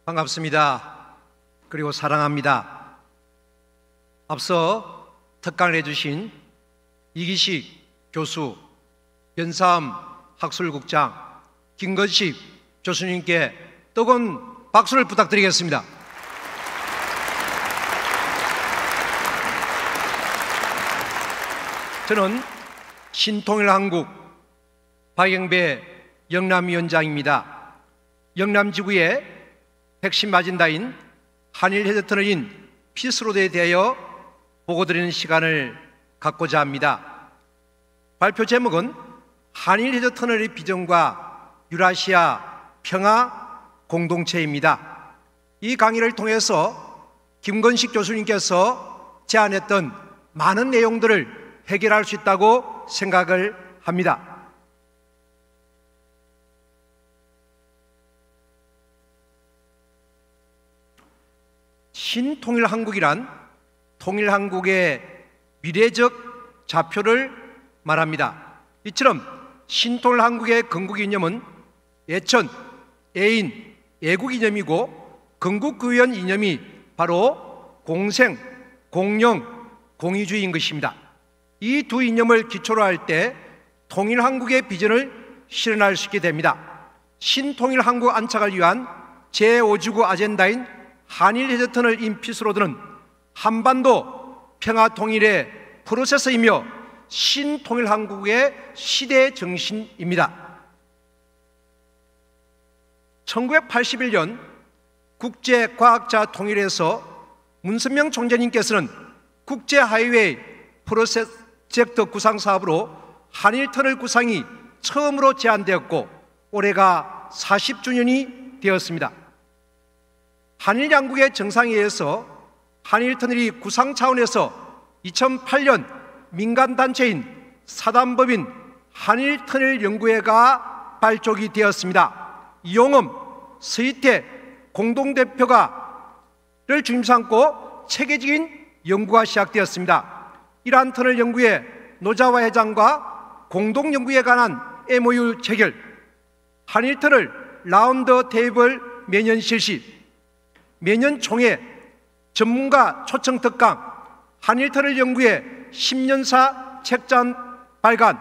반갑습니다. 그리고 사랑합니다. 앞서 특강을 해주신 이기식 교수, 변삼 학술국장, 김건식 교수님께 뜨거운 박수를 부탁드리겠습니다. 저는 신통일한국 박영배 영남위원장입니다. 영남지구의 핵심 아젠다인 한일 헤드터널인 피스로드에 대하여 보고드리는 시간을 갖고자 합니다. 발표 제목은 한일 헤드터널의 비전과 유라시아 평화 공동체입니다. 이 강의를 통해서 김건식 교수님께서 제안했던 많은 내용들을 해결할 수 있다고 생각을 합니다. 신통일한국이란 통일한국의 미래적 좌표를 말합니다. 이처럼 신통일한국의 건국 이념은 예천, 애인, 애국 이념이고 건국구현 이념이 바로 공생, 공영, 공의주의인 것입니다. 이 두 이념을 기초로 할 때 통일한국의 비전을 실현할 수 있게 됩니다. 신통일한국 안착을 위한 제5지구 아젠다인 한일 헤드터널 인 피스로드는 한반도 평화 통일의 프로세서이며 신통일한국의 시대 정신입니다. 1981년 국제과학자 통일에서 문선명 총재님께서는 국제하이웨이 프로젝트 구상 사업으로 한일터널 구상이 처음으로 제안되었고 올해가 40주년이 되었습니다. 한일 양국의 정상회의에서 한일터널이 구상 차원에서 2008년 민간단체인 사단법인 한일터널 연구회가 발족이 되었습니다. 이용엄, 서희태 공동대표를 중심 삼고 체계적인 연구가 시작되었습니다. 이러한 터널 연구회 노자와 회장과 공동연구에 관한 MOU 체결, 한일터널 라운드 테이블 매년 실시, 매년 총회, 전문가 초청 특강, 한일터널 연구회 10년사 책장 발간,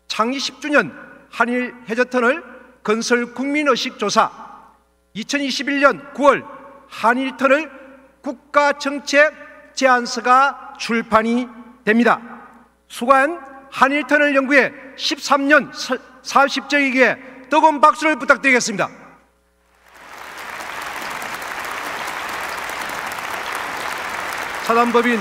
창립 10주년 한일 헤드터널 건설 국민의식 조사, 2021년 9월 한일터널 국가정책 제안서가 출판이 됩니다. 수고한 한일터널 연구회 13년 40적에게 뜨거운 박수를 부탁드리겠습니다. 사단법인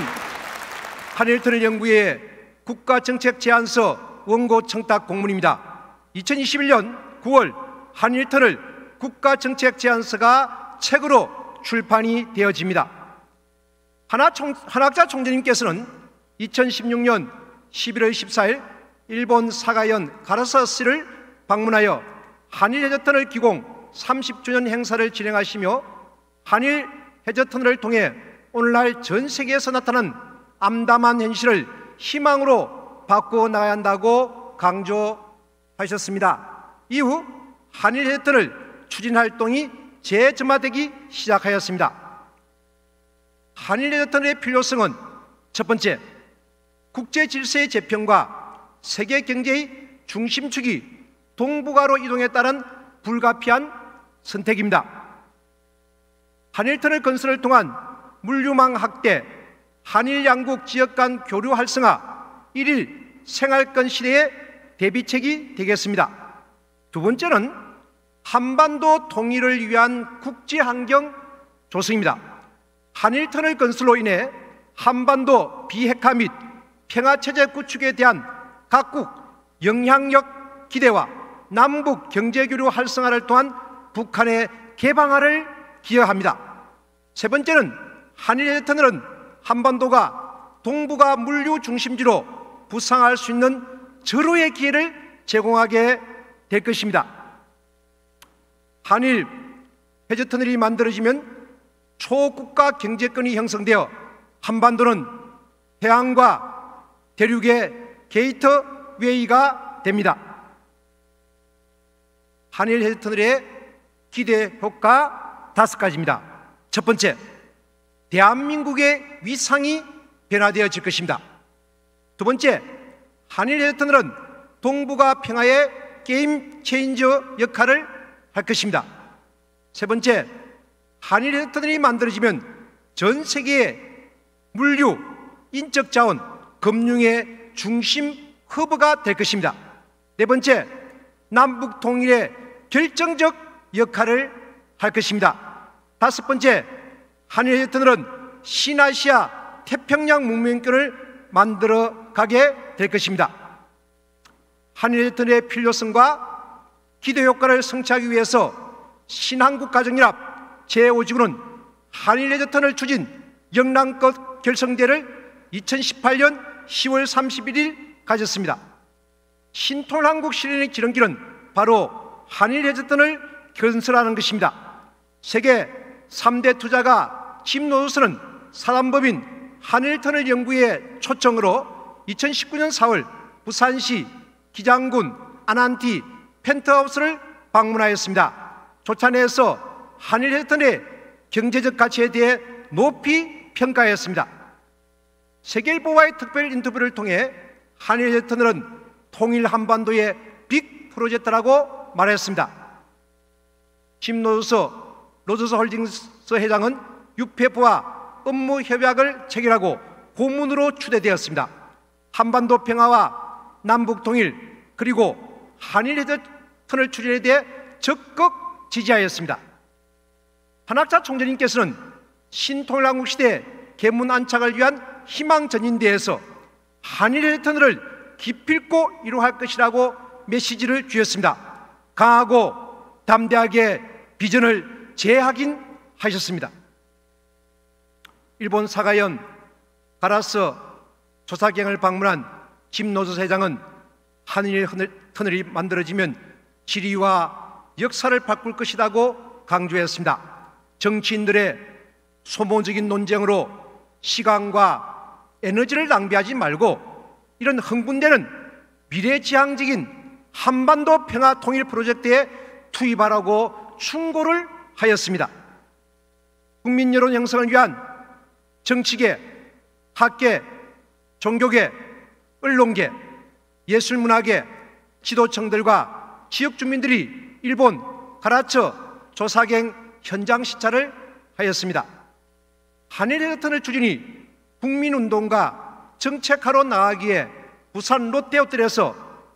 한일터널 연구회 국가정책 제안서 원고 청탁 공문입니다. 2021년 9월 한일터널 국가정책 제안서가 책으로 출판이 되어집니다. 한학자 총재님께서는 2016년 11월 14일 일본 사가현 가라사시를 방문하여 한일 헤드터널 기공 30주년 행사를 진행하시며 한일 헤드터널을 통해 오늘날 전 세계에서 나타난 암담한 현실을 희망으로 바꾸어 나가야 한다고 강조하셨습니다. 이후 한일 헤드터널 추진 활동이 재점화되기 시작하였습니다. 한일 헤드터널의 필요성은 첫 번째, 국제 질서의 재편과 세계 경제의 중심축이 동북아로 이동에 따른 불가피한 선택입니다. 한일터널 건설을 통한 물류망 확대, 한일 양국 지역 간 교류 활성화, 일일 생활권 시대의 대비책이 되겠습니다. 두 번째는 한반도 통일을 위한 국제 환경 조성입니다. 한일터널 건설로 인해 한반도 비핵화 및 평화체제 구축에 대한 각국 영향력 기대와 남북 경제교류 활성화를 통한 북한의 개방화를 기여합니다. 세 번째는 한일 헤드터널은 한반도가 동북아 물류 중심지로 부상할 수 있는 절호의 기회를 제공하게 될 것입니다. 한일 헤드터널이 만들어지면 초국가 경제권이 형성되어 한반도는 해안과 대륙의 게이트웨이가 됩니다. 한일 헤드터널의 기대 효과 5가지입니다. 첫 번째, 대한민국의 위상이 변화되어질 것입니다. 두 번째, 한일 헤드터널은 동북아 평화의 게임 체인저 역할을 할 것입니다. 세 번째, 한일 헤드터널이 만들어지면 전 세계의 물류, 인적 자원, 금융의 중심 허브가 될 것입니다. 네 번째, 남북 통일의 결정적 역할을 할 것입니다. 다섯 번째, 한일 헤드터널은 신아시아 태평양 문명권을 만들어가게 될 것입니다. 한일 헤드터널의 필요성과 기대 효과를 성취하기 위해서 신한국 가정연합 제5지구는 한일 헤드터널 추진 영랑껏 결성대회를 2018년 10월 31일 가졌습니다. 신통일한국 실현의 지름길은 바로 한일 헤드터널 건설하는 것입니다. 세계 3대 투자가 짐 노조스는 사단법인 한일터널 연구의 초청으로 2019년 4월 부산시 기장군 아난티 펜트하우스를 방문하였습니다. 조찬회에서 한일 헤드터널의 경제적 가치에 대해 높이 평가했습니다. 세계일보와의 특별 인터뷰를 통해 한일 헤드터널은 통일 한반도의 빅 프로젝트라고 말했습니다. 짐 로저스 홀딩스 회장은 UPF와 업무 협약을 체결하고 고문으로 추대되었습니다. 한반도 평화와 남북 통일 그리고 한일 헤드터널 추진에 대해 적극 지지하였습니다. 한학자 총재님께서는 신통일한국 시대 계문 안착을 위한 희망 전인대에서 한일 헤드터널을 기필코 이루할 것이라고 메시지를 주셨습니다. 강하고 담대하게 비전을 재확인하셨습니다. 일본 사가현 가라스 조사경을 방문한 짐 노조스 회장은 한일 터널이 만들어지면 지리와 역사를 바꿀 것이라고 강조했습니다. 정치인들의 소모적인 논쟁으로 시간과 에너지를 낭비하지 말고 이런 흥분되는 미래지향적인 한반도 평화 통일 프로젝트에 투입하라고 충고를 하였습니다. 국민 여론 형성을 위한 정치계, 학계, 종교계, 언론계, 예술문화계, 지도층들과 지역 주민들이 일본 가라츠 조사경 현장 시찰을 하였습니다. 한일 헤드터널 추진이 국민운동과 정책화로 나아가기에 부산 롯데호텔에서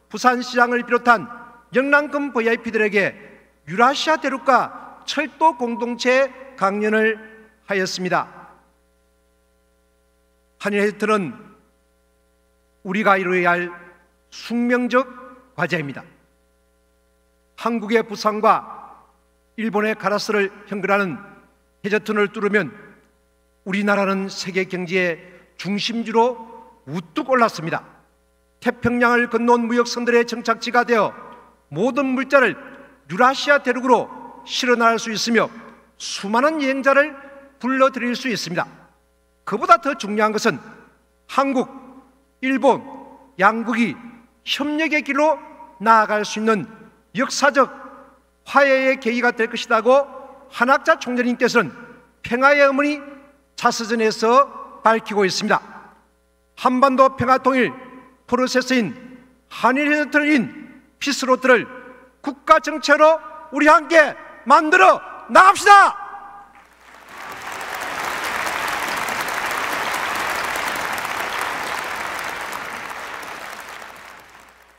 부산시장을 비롯한 영남권 VIP들에게 유라시아 대륙과 철도 공동체 강연을 하였습니다. 한일 헤드터널은 우리가 이루어야 할 숙명적 과제입니다. 한국의 부산과 일본의 가라스를 연결하는 헤드터널을 뚫으면 우리나라는 세계 경제의 중심지로 우뚝 올랐습니다. 태평양을 건너온 무역선들의 정착지가 되어 모든 물자를 유라시아 대륙으로 실어나갈 수 있으며 수많은 여행자를 불러들일 수 있습니다. 그보다 더 중요한 것은 한국, 일본, 양국이 협력의 길로 나아갈 수 있는 역사적 화해의 계기가 될 것이라고 한학자 총재님께서는 평화의 어머니 자서전에서 밝히고 있습니다. 한반도 평화통일 프로세스인 한일 헤드터널인 피스로드를 국가 정체로 우리 함께 만들어 나갑시다.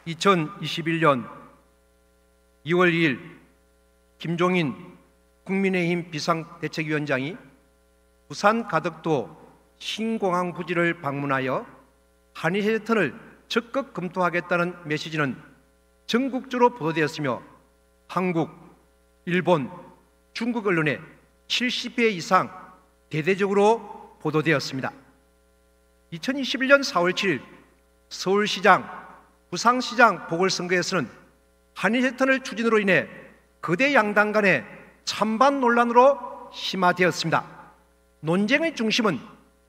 (2021년 2월 2일) 김종인 국민의힘 비상대책위원장이 부산 가덕도 신공항 부지를 방문하여 한일 헤드터널을 적극 검토하겠다는 메시지는 전국적으로 보도되었으며 한국, 일본, 중국 언론에 70회 이상 대대적으로 보도되었습니다. 2021년 4월 7일 서울시장, 부산시장 보궐선거에서는 한일 헤드터널 추진으로 인해 거대 양당 간의 찬반 논란으로 심화되었습니다. 논쟁의 중심은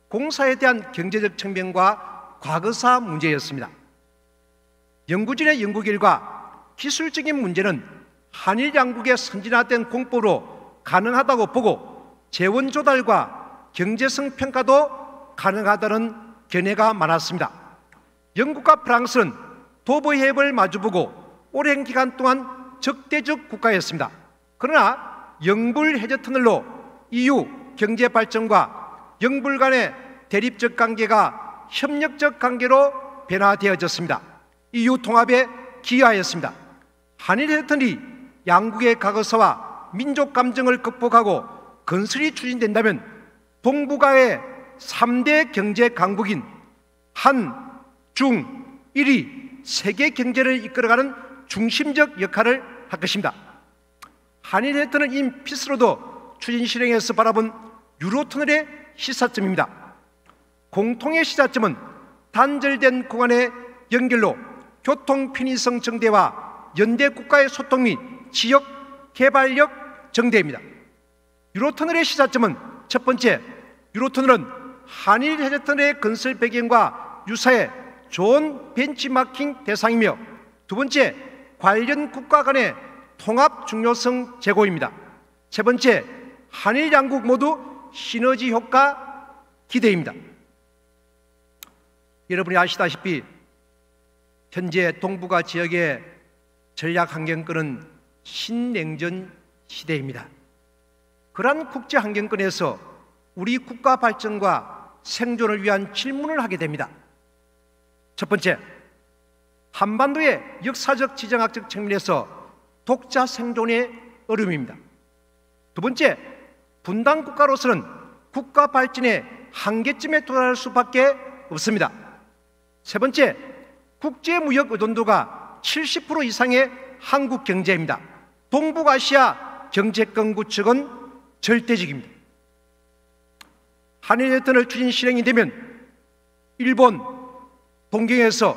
공사에 대한 경제적 측면과 과거사 문제였습니다. 연구진의 연구 결과 기술적인 문제는 한일 양국의 선진화된 공법으로 가능하다고 보고 재원 조달과 경제성 평가도 가능하다는 견해가 많았습니다. 영국과 프랑스는 도보 해협을 마주보고 오랜 기간 동안 적대적 국가였습니다. 그러나 영불 해저 터널로 EU 경제 발전과 영불 간의 대립적 관계가 협력적 관계로 변화되어졌습니다. EU 통합에 기여하였습니다. 한일 해저 터널이 양국의 과거사와 민족 감정을 극복하고 건설이 추진된다면 동북아의 3대 경제 강국인 한, 중, 일이 세계 경제를 이끌어가는 중심적 역할을 할 것입니다. 한일 해저 터널인 피스로도 추진 실행에서 바라본 유로터널의 시사점입니다. 공통의 시사점은 단절된 구간의 연결로 교통 편의성 증대와 연대 국가의 소통 및 지역 개발력 증대입니다. 유로터널의 시사점은 첫 번째, 유로터널은 한일 해저 터널의 건설 배경과 유사해 좋은 벤치마킹 대상이며, 두 번째, 관련 국가 간의 통합 중요성 제고입니다. 세 번째, 한일 양국 모두 시너지 효과 기대입니다. 여러분이 아시다시피 현재 동북아 지역의 전략 환경권은 신냉전 시대입니다. 그러한 국제 환경권에서 우리 국가 발전과 생존을 위한 질문을 하게 됩니다. 첫 번째, 한반도의 역사적 지정학적 측면에서 독자 생존의 어려움입니다. 두 번째, 분단 국가로서는 국가 발전의 한계점에 도달할 수밖에 없습니다. 세 번째, 국제무역 의존도가 70% 이상의 한국 경제입니다. 동북아시아 경제권 구축은 절대적입니다. 한일 해저 터널 추진 실행이 되면 일본 동경에서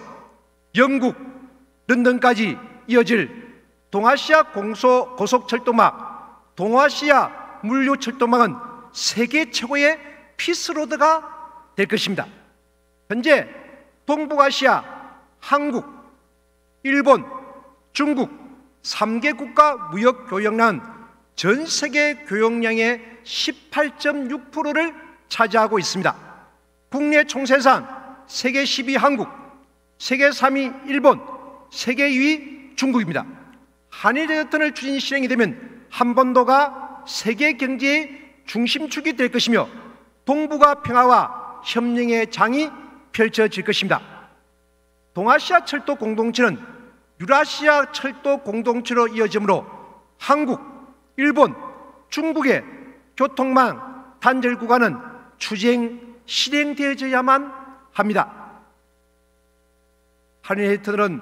영국 런던까지 이어질 동아시아 고속철도망, 동아시아 물류철도망은 세계 최고의 피스로드가 될 것입니다. 현재 동북아시아, 한국, 일본, 중국 3개 국가 무역 교역량은 전 세계 교역량의 18.6%를 차지하고 있습니다. 국내 총생산 세계 10위 한국, 세계 3위 일본, 세계 2위 중국입니다. 한일 해저 터널 추진 실행이 되면 한반도가 세계 경제의 중심축이 될 것이며 동북아 평화와 협력의 장이 펼쳐질 것입니다. 동아시아 철도 공동체는 유라시아 철도 공동체로 이어지므로 한국, 일본, 중국의 교통망 단절 구간은 실행되어야만 합니다. 한일 해저 터널은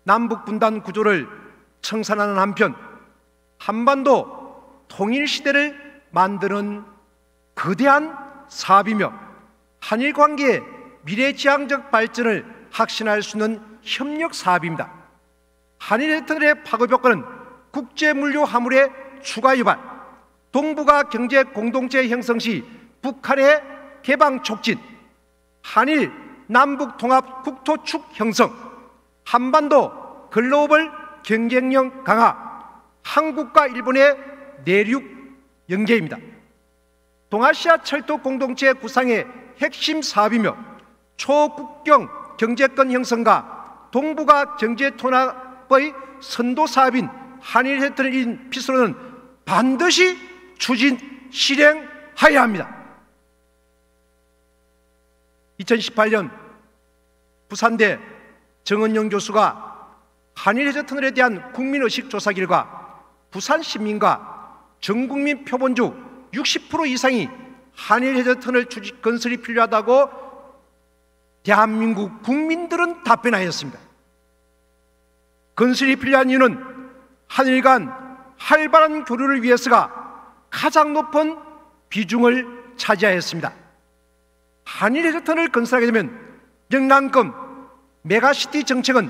남북 분단 구조를 청산하는 한편 한반도 통일 시대를 만드는 거대한 사업이며 한일 관계의 미래지향적 발전을 확신할 수 있는 협력 사업입니다. 한일 해저 터널의 파급 효과는 국제 물류 화물의 추가 유발, 동북아 경제 공동체 형성 시 북한의 개방 촉진, 한일 남북 통합 국토축 형성, 한반도 글로벌 경쟁력 강화, 한국과 일본의 내륙 연계입니다. 동아시아 철도 공동체 구상의 핵심 사업이며 초국경 경제권 형성과 동북아 경제 통합의 선도 사업인 한일 해저 터널인 피스로는 반드시 추진 실행하여야 합니다. 2018년 부산대 정은영 교수가 한일 해저 터널에 대한 국민의식 조사 결과 부산 시민과 전국민 표본 중 60% 이상이 한일 해저 터널 건설이 필요하다고 대한민국 국민들은 답변하였습니다. 건설이 필요한 이유는 한일 간 활발한 교류를 위해서가 가장 높은 비중을 차지하였습니다. 한일 해저 터널을 건설하게 되면 영남권 메가시티 정책은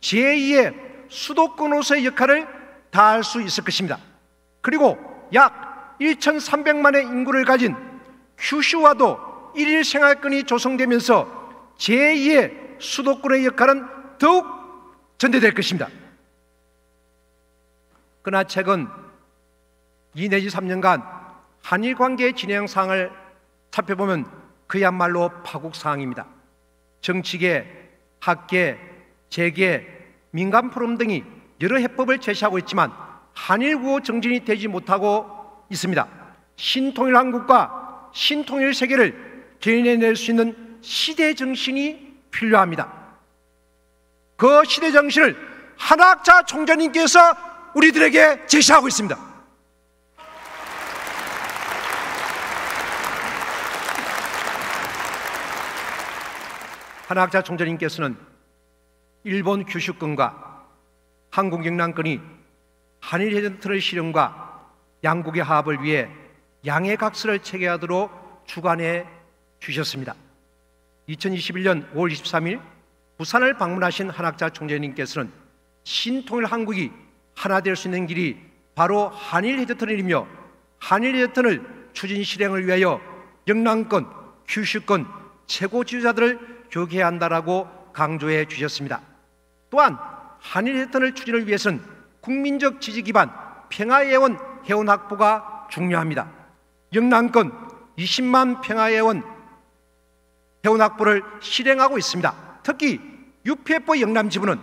제2의 수도권으로서의 역할을 다할 수 있을 것입니다. 그리고 약 1,300만의 인구를 가진 큐슈와도 일일 생활권이 조성되면서 제2의 수도권의 역할은 더욱 전대될 것입니다. 그러나 최근 2 내지 3년간 한일 관계의 진행 사항을 살펴보면 그야말로 파국 상황입니다. 정치계, 학계, 재계, 민간 포럼 등이 여러 해법을 제시하고 있지만 한일 구호 정진이 되지 못하고 있습니다. 신통일 한국과 신통일 세계를 견인해낼 수 있는 시대 정신이 필요합니다. 그 시대 정신을 한학자 총재님께서 우리들에게 제시하고 있습니다. 한학자 총재님께서는 일본 규슈권과 한국 영남권이 한일 해전터널 실현과 양국의 화합을 위해 양해각서를 체결하도록 주관해 주셨습니다. 2021년 5월 23일 부산을 방문하신 한학자 총재님께서는 신통일 한국이 하나 될 수 있는 길이 바로 한일 해전터널이며 한일 해전터널 추진 실행을 위하여 영남권, 규슈권 최고 지도자들을 교육해야 한다라고 강조해 주셨습니다. 또한 한일 해전터널 추진을 위해서는 국민적 지지 기반 평화예원 회원 확보가 중요합니다. 영남권 20만 평화예원 회원 확보를 실행하고 있습니다. 특히 UPF 영남지부는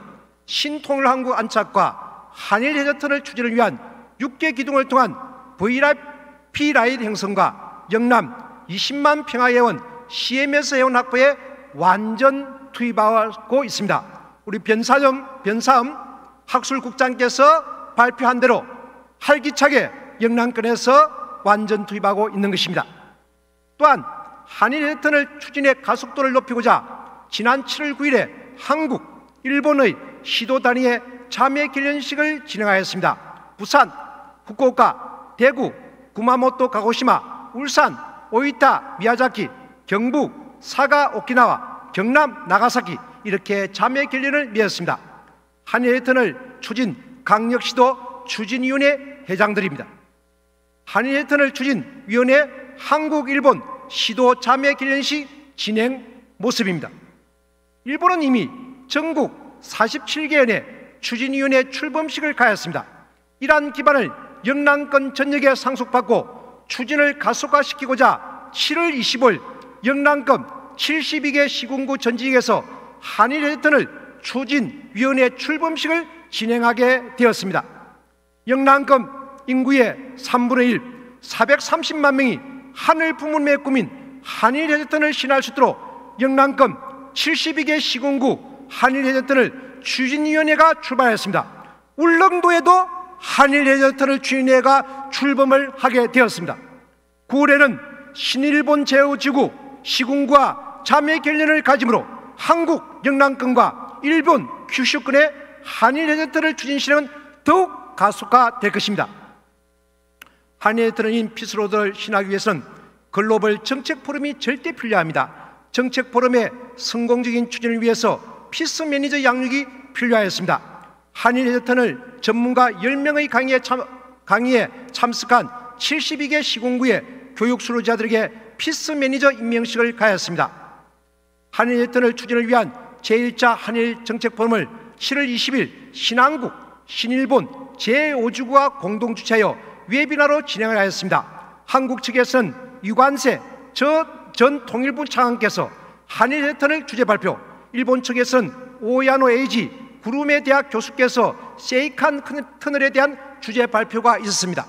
신통일 한국 안착과 한일 해전터널 추진을 위한 6개 기둥을 통한 VIP 라인 형성과 영남 20만 평화예원 CMS 회원 확보에 완전 투입하고 있습니다. 우리 변사음 학술국장께서 발표한 대로 활기차게 영남권에서 완전 투입하고 있는 것입니다. 또한 한일 해전터널 추진의 가속도를 높이고자 지난 7월 9일에 한국, 일본의 시도 단위의 참여 기념식을 진행하였습니다. 부산, 후쿠오카, 대구, 구마모토, 가고시마, 울산, 오이타, 미야자키, 경북, 사가, 오키나와, 경남, 나가사키 이렇게 참여 결의를 맺었습니다. 한일 해전터널 추진 강력시도 추진위원회 회장들입니다. 한일 해전터널 추진위원회 한국, 일본 시도 참여 기념식 진행 모습입니다. 일본은 이미 전국 47개연의 추진위원회 출범식을 가했습니다. 이러한 기반을 영남권 전역에 상속받고 추진을 가속화시키고자 7월 20일 영남권 72개 시군구 전지역에서 한일 해전터널 추진위원회 출범식을 진행하게 되었습니다. 영남권 인구의 3분의 1, 430만 명이 하늘 부문의 꿈인 한일 해전터널을 신할 수 있도록 영남권 72개 시군구 한일 해전터널 추진위원회가 출발했습니다. 울릉도에도 한일 해전터널 추진위원회가 출범을 하게 되었습니다. 9월에는 신일본 제후지구 시군구와 자매 결연을 가짐으로 한국 영남권과 일본 규슈권의 한일 해전터널 추진 실행은 더욱 가속화될 것입니다. 한일 해전터널인 피스로드를 신하기 위해서는 글로벌 정책 포럼이 절대 필요합니다. 정책 포럼의 성공적인 추진을 위해서 피스 매니저 양육이 필요하였습니다. 한일 해전터널 전문가 10명의 강의에 참석한 72개 시군구의 교육 수료자들에게 피스 매니저 임명식을 가했습니다. 한일 해전터널 추진을 위한 제1차 한일 정책 포럼을 7월 20일 신한국, 신일본 제5지구가 공동 주최하여 웨비나로 진행을 하였습니다. 한국 측에서는 유관세 전 통일부 차관께서 한일 해전터널 주제 발표, 일본 측에서는 오야노 에이지 구루메 대학 교수께서 세이칸 터널에 대한 주제 발표가 있었습니다.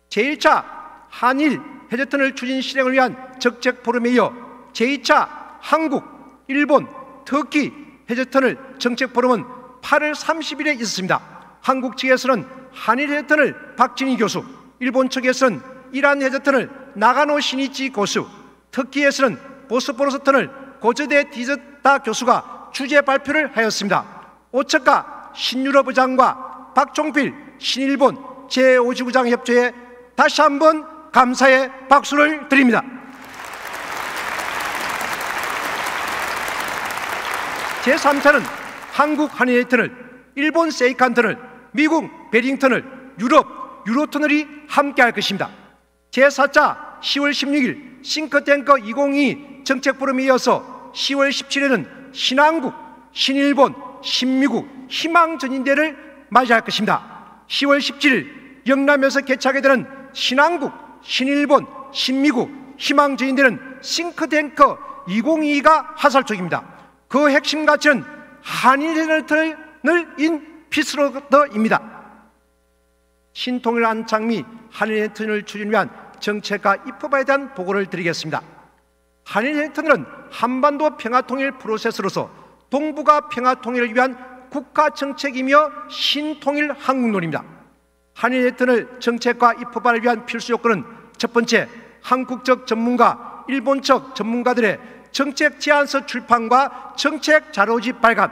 제1차 한일 해전터널 추진 실행을 위한 정책 포럼에 이어 제2차 한국, 일본, 터키 해전터널 정책 포럼은 8월 30일에 있었습니다. 한국 측에서는 한일 해전터널 박진희 교수, 일본 측에서는 이란 해전터널 나가노 시니치 교수, 터키에서는 보스포러스 터널 고저데 디즈타 교수가 주제 발표를 하였습니다. 오차카 신유럽 의장과 박종필 신일본 제5지구장 협조에 다시 한번 감사의 박수를 드립니다. 제3차는 한국 한일 해전터널, 일본 세이칸 터널, 미국 베링 터널, 유럽 유로터널이 함께할 것입니다. 제4차 10월 16일 싱크탱크 2022 정책 포럼에 이어서 10월 17일에는 신한국, 신일본, 신미국 희망전인대를 맞이할 것입니다. 10월 17일 영남에서 개최하게 되는 신한국, 신일본, 신미국, 희망전인대는 싱크탱크 2022가 화살촉입니다. 그 핵심 가치는 한일전을 인 피스로더입니다. 신통일 안착 및 한일전을 추진 위한 정책과 입법에 대한 보고를 드리겠습니다. 한일전은 한반도 평화통일 프로세스로서 동북아 평화통일을 위한 국가정책이며 신통일 한국론입니다. 한일전을 정책과 입법화를 위한 필수 요건은 첫 번째, 한국적 전문가, 일본적 전문가들의 정책 제안서 출판과 정책 자료집 발간.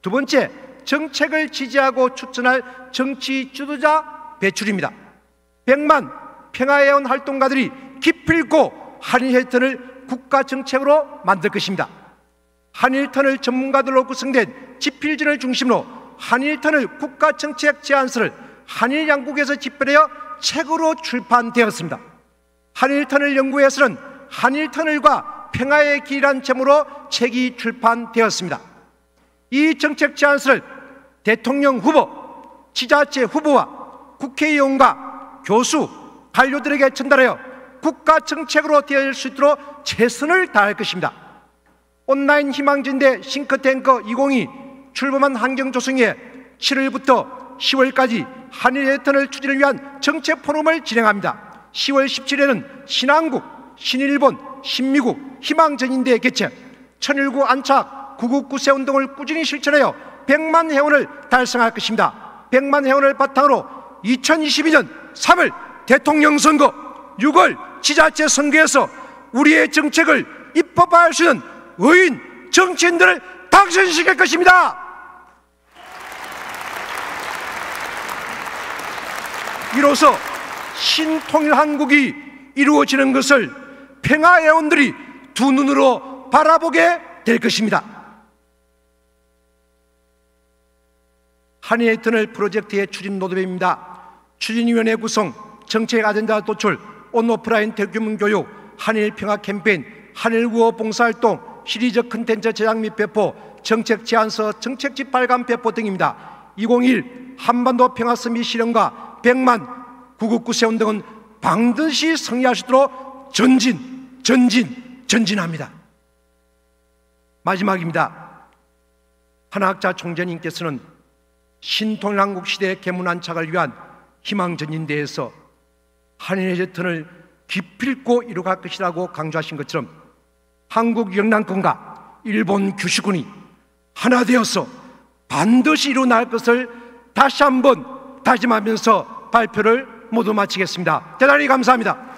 두 번째, 정책을 지지하고 추천할 정치 지도자 배출입니다. 100만 평화해온 활동가들이 기필코 한일전을 국가정책으로 만들 것입니다. 한일턴을 전문가들로 구성된 집필진을 중심으로 한일턴을 국가정책 제안서를 한일 양국에서 집필하여 책으로 출판되었습니다. 한일턴을 연구해서는 한일터널과 평화의 길이란 제목으로 책이 출판되었습니다. 이 정책 제안서를 대통령 후보, 지자체 후보와 국회의원과 교수, 관료들에게 전달하여 국가 정책으로 되어질 수 있도록 최선을 다할 것입니다. 온라인 희망진대 싱크탱크 2022 출범한 환경조성회 7월부터 10월까지 한일회턴을 추진을 위한 정책 포럼을 진행합니다. 10월 17일에는 신한국, 신일본, 신미국, 희망전인대 개최, 천일구 안착, 999세 운동을 꾸준히 실천하여 100만 회원을 달성할 것입니다. 100만 회원을 바탕으로 2022년 3월 대통령 선거, 6월 지자체 선거에서 우리의 정책을 입법화할 수 있는 의인 정치인들을 당선시킬 것입니다. 이로써 신통일 한국이 이루어지는 것을 평화회원들이 두 눈으로 바라보게 될 것입니다. 한일터널 프로젝트의 추진 노드맵입니다. 추진위원회 구성, 정책 아젠다 도출, 온오프라인 대규모 교육, 한일 평화 캠페인, 한일 구호 봉사활동, 시리즈 콘텐츠 제작 및 배포, 정책 제안서, 정책집 발간 배포 등입니다. 2021 한반도 평화 서밋 실현과 100만 999세 운동은 반드시 성리할 수 있도록 전진합니다. 마지막입니다. 한학자 총재님께서는 신통일한국 시대의 개문안착을 위한 희망전인대에서 한일회전을 기필코 이루어갈 것이라고 강조하신 것처럼 한국 영남권과 일본 규슈군이 하나 되어서 반드시 이루어날 것을 다시 한번 다짐하면서 발표를 모두 마치겠습니다. 대단히 감사합니다.